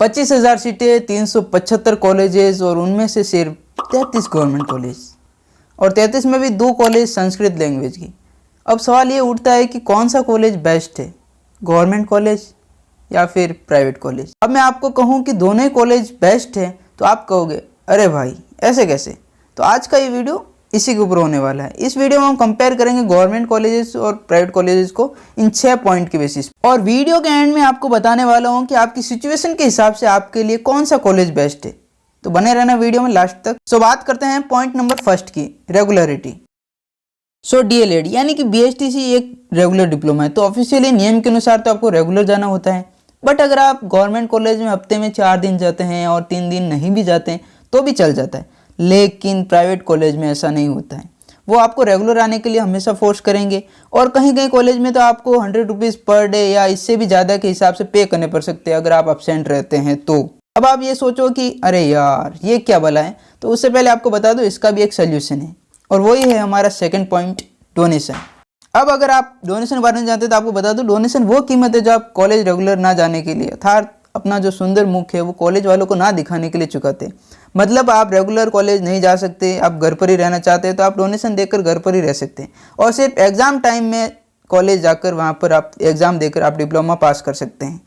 25,000 सीटें, 375 कॉलेजेस और उनमें से सिर्फ 33 गवर्नमेंट कॉलेज और 33 में भी 2 कॉलेज संस्कृत लैंग्वेज की। अब सवाल ये उठता है कि कौन सा कॉलेज बेस्ट है, गवर्नमेंट कॉलेज या फिर प्राइवेट कॉलेज। अब मैं आपको कहूँ कि दोनों ही कॉलेज बेस्ट है तो आप कहोगे अरे भाई ऐसे कैसे। तो आज का ये वीडियो इसी के ऊपर होने वाला है। इस वीडियो में हम कंपेयर करेंगे गवर्नमेंट कॉलेजेस और प्राइवेट कॉलेजेस को इन 6 पॉइंट के बेसिस और वीडियो के एंड में आपको बताने वाला हूँ कि आपकी सिचुएशन के हिसाब से आपके लिए कौन सा कॉलेज बेस्ट है। तो बने रहना वीडियो में लास्ट तक। सो बात करते हैं पॉइंट नंबर फर्स्ट की, रेगुलरिटी। सो डीएलएड यानी कि बीएसटीसी एक रेगुलर डिप्लोमा है, तो ऑफिशियली नियम के अनुसार तो आपको रेगुलर जाना होता है। बट अगर आप गवर्नमेंट कॉलेज में हफ्ते में 4 दिन जाते हैं और 3 दिन नहीं भी जाते हैं तो भी चल जाता है, लेकिन प्राइवेट कॉलेज में ऐसा नहीं होता है। वो आपको रेगुलर आने के लिए हमेशा फोर्स करेंगे और कहीं कहीं कॉलेज में तो आपको 100 रुपीज़ पर डे या इससे भी ज़्यादा के हिसाब से पे करने पड़ सकते हैं अगर आप एब्सेंट रहते हैं तो। अब आप ये सोचो कि अरे यार ये क्या भला है, तो उससे पहले आपको बता दो इसका भी एक सोल्यूशन है और वही है हमारा सेकेंड पॉइंट, डोनेशन। अब अगर आप डोनेशन के बारे में जानते हैं तो आपको बता दो डोनेशन वो कीमत है जो आप कॉलेज रेगुलर ना जाने के लिए अर्थात अपना जो सुंदर मुख है वो कॉलेज वालों को ना दिखाने के लिए चुकाते हैं। मतलब आप रेगुलर कॉलेज नहीं जा सकते, आप घर पर ही रहना चाहते हैं तो आप डोनेशन देकर घर पर ही रह सकते हैं और सिर्फ एग्ज़ाम टाइम में कॉलेज जाकर वहाँ पर आप एग्ज़ाम देकर आप डिप्लोमा पास कर सकते हैं।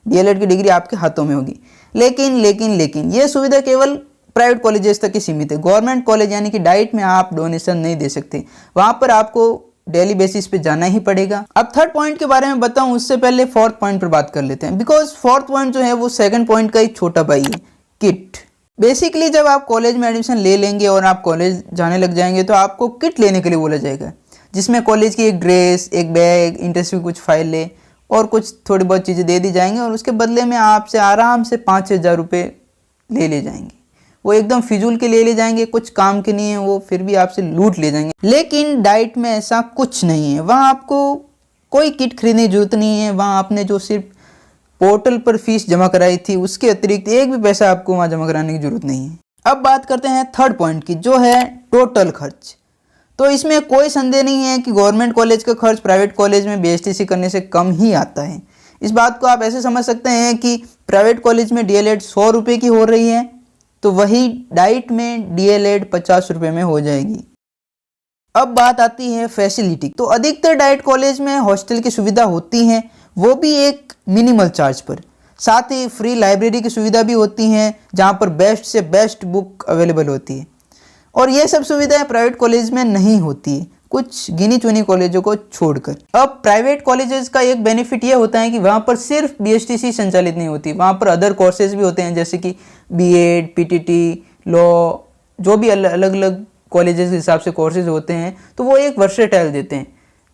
डीएलएड की डिग्री आपके हाथों में होगी। लेकिन ये सुविधा केवल प्राइवेट कॉलेजेस तक ही सीमित है। गवर्नमेंट कॉलेज यानी कि डाइट में आप डोनेशन नहीं दे सकते, वहाँ पर आपको डेली बेसिस पे जाना ही पड़ेगा। अब थर्ड पॉइंट के बारे में बताऊं उससे पहले फोर्थ पॉइंट पर बात कर लेते हैं, बिकॉज फोर्थ पॉइंट जो है वो सेकंड पॉइंट का ही छोटा भाई है, किट। बेसिकली जब आप कॉलेज में एडमिशन ले लेंगे और आप कॉलेज जाने लग जाएंगे तो आपको किट लेने के लिए बोला जाएगा, जिसमें कॉलेज की एक ड्रेस, एक बैग, इंटरव्यू कुछ फाइलें और कुछ थोड़ी बहुत चीज़ें दे दी जाएंगी और उसके बदले में आपसे आराम से 5,000 रुपये ले जाएंगे। वो एकदम फिजूल के ले जाएंगे, कुछ काम के नहीं है वो, फिर भी आपसे लूट ले जाएंगे। लेकिन डाइट में ऐसा कुछ नहीं है, वहाँ आपको कोई किट खरीदने की जरूरत नहीं है। वहाँ आपने जो सिर्फ पोर्टल पर फीस जमा कराई थी उसके अतिरिक्त एक भी पैसा आपको वहाँ जमा कराने की जरूरत नहीं है। अब बात करते हैं थर्ड पॉइंट की, जो है टोटल खर्च। तो इसमें कोई संदेह नहीं है कि गवर्नमेंट कॉलेज का खर्च प्राइवेट कॉलेज में बीएसटीसी करने से कम ही आता है। इस बात को आप ऐसे समझ सकते हैं कि प्राइवेट कॉलेज में डीएलएड 100 रुपये की हो रही है तो वही डाइट में डीएलएड 50 रुपये में हो जाएगी। अब बात आती है फैसिलिटी। तो अधिकतर डाइट कॉलेज में हॉस्टल की सुविधा होती है, वो भी एक मिनिमल चार्ज पर। साथ ही फ्री लाइब्रेरी की सुविधा भी होती है जहाँ पर बेस्ट से बेस्ट बुक अवेलेबल होती है और ये सब सुविधाएं प्राइवेट कॉलेज में नहीं होती है, कुछ गिनी चुनी कॉलेजों को छोड़कर। अब प्राइवेट कॉलेजेस का एक बेनिफिट ये होता है कि वहाँ पर सिर्फ बीएसटीसी संचालित नहीं होती, वहाँ पर अदर कोर्सेज भी होते हैं जैसे कि बीएड, पीटीटी, लॉ, जो भी अलग अलग कॉलेजेस के हिसाब से कोर्सेज होते हैं तो वो एक वर्सेटाइल देते हैं।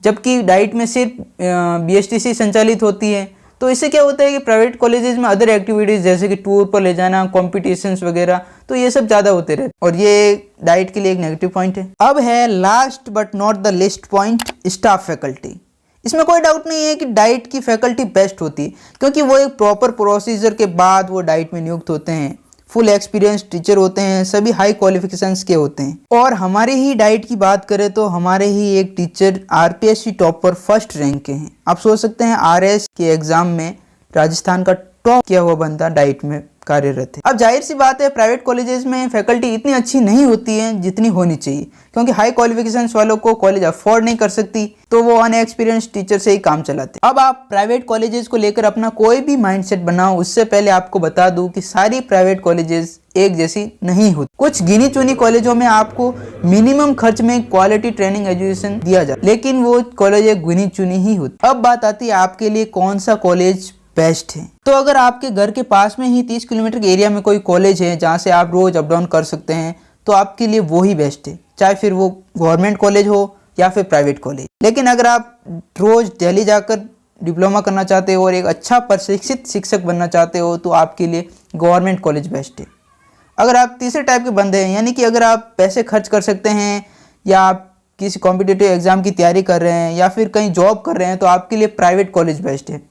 जबकि डाइट में सिर्फ बीएसटीसी संचालित होती है, तो इससे क्या होता है कि प्राइवेट कॉलेजेस में अदर एक्टिविटीज़ जैसे कि टूर पर ले जाना, कॉम्पिटिशन्स वगैरह, तो ये सब ज़्यादा होते रहते और ये डाइट के लिए एक नेगेटिव पॉइंट है। अब है last but not the list point, staff faculty. इसमें कोई डाउट नहीं है कि डाइट की फैकल्टी बेस्ट होती है क्योंकि वो एक प्रॉपर प्रोसीजर के बाद वो डाइट में नियुक्त होते हैं, फुल एक्सपीरियंस टीचर होते हैं, सभी हाई क्वालिफिकेशंस के होते हैं। और हमारे ही डाइट की बात करें तो हमारे ही एक teacher RPSC topper first rank के हैं। आप सोच सकते हैं आरएस के एग्जाम में राजस्थान का टॉप किया हुआ बंदा डाइट में कार्यरत है। अब जाहिर सी बात है प्राइवेट कॉलेजेस में फैकल्टी इतनी अच्छी नहीं होती है जितनी होनी चाहिए क्योंकि हाई क्वालिफिकेशंस वालों को कॉलेज अफोर्ड नहीं कर सकती तो वो अनएक्सपीरियंस टीचर से ही काम चलाते। अब आप प्राइवेट कॉलेजेस को लेकर अपना कोई भी माइंडसेट बनाओ उससे पहले आपको बता दूं कि सारी प्राइवेट कॉलेजेस एक जैसी नहीं होती। कुछ गिनी चुनी कॉलेजों में आपको मिनिमम खर्च में क्वालिटी ट्रेनिंग एजुकेशन दिया जाए, लेकिन वो कॉलेज एक गिनी चुनी ही होती। अब बात आती है आपके लिए कौन सा कॉलेज बेस्ट है। तो अगर आपके घर के पास में ही 30 किलोमीटर के एरिया में कोई कॉलेज है जहाँ से आप रोज अप डाउन कर सकते हैं तो आपके लिए वो ही बेस्ट है, चाहे फिर वो गवर्नमेंट कॉलेज हो या फिर प्राइवेट कॉलेज। लेकिन अगर आप रोज दिल्ली जाकर डिप्लोमा करना चाहते हो और एक अच्छा प्रशिक्षित शिक्षक बनना चाहते हो तो आपके लिए गवर्नमेंट कॉलेज बेस्ट है। अगर आप तीसरे टाइप के बंदे हैं यानी कि अगर आप पैसे खर्च कर सकते हैं या आप किसी कॉम्पिटिटिव एग्जाम की तैयारी कर रहे हैं या फिर कहीं जॉब कर रहे हैं तो आपके लिए प्राइवेट कॉलेज बेस्ट है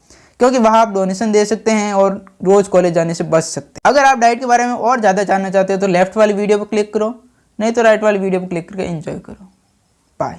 क्योंकि वहाँ आप डोनेशन दे सकते हैं और रोज कॉलेज जाने से बच सकते हैं। अगर आप डाइट के बारे में और ज़्यादा जानना चाहते हो तो लेफ्ट वाली वीडियो पर क्लिक करो, नहीं तो राइट वाली वीडियो पर क्लिक करके एंजॉय करो। बाय।